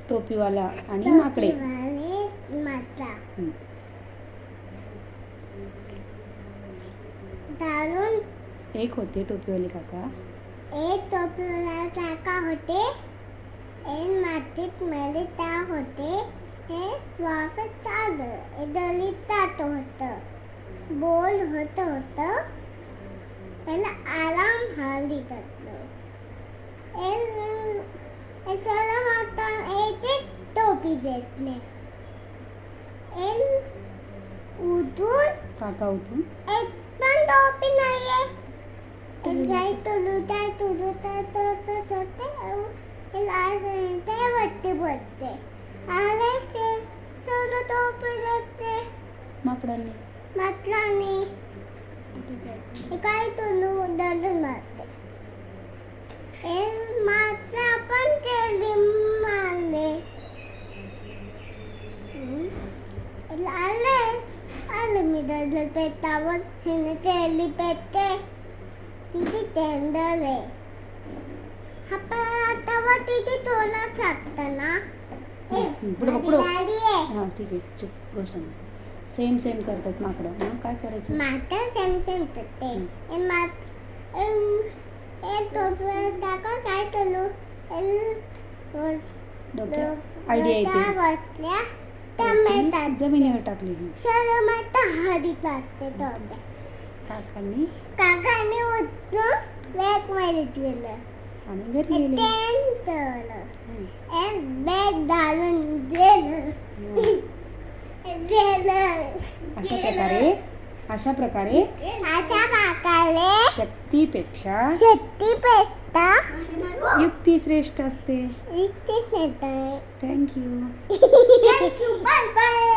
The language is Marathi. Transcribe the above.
टोपीवाला आणि माकडे. दारून एक होते टोपीवाले काका. एक टोपीवाला काका होते. एक मातीत मरता होते. हे वापस आलं. दलितात होतं. बोल होतं. त्याला आराम हल्ली घातलं. त्याला माता एक टोपी भेटले. उठून काका उठून एक पण टोपी नाहीये. गाय तुलू बसते आले ते सोडू टोपी देते माकडांनी. म्हटल्याने काय तुलू दलून मारते. मात्र आपण तेली मारले. आले मी दल पेटावर हिने तेली पेटते. तिथे तेंडले हातावर तिथे तोला टाकताना पुढं हां ठीक आहे. चुप गोष्ट नाही. सेम करतात माकडं. मग काय करायचं? मात्र सेम करते. टाका काय करू आयडिया येते. बसल्या टमेटा जमिनीवर टाकली. सर्व माता हळदीत लागते. काकांनी उठून बॅग मध्ये गेलं आणि घरी गेले. बॅग घालून गेलं. अशा प्रकारे शक्तीपेक्षा युक्ती श्रेष्ठ असते. थँक्यू. Bye bye.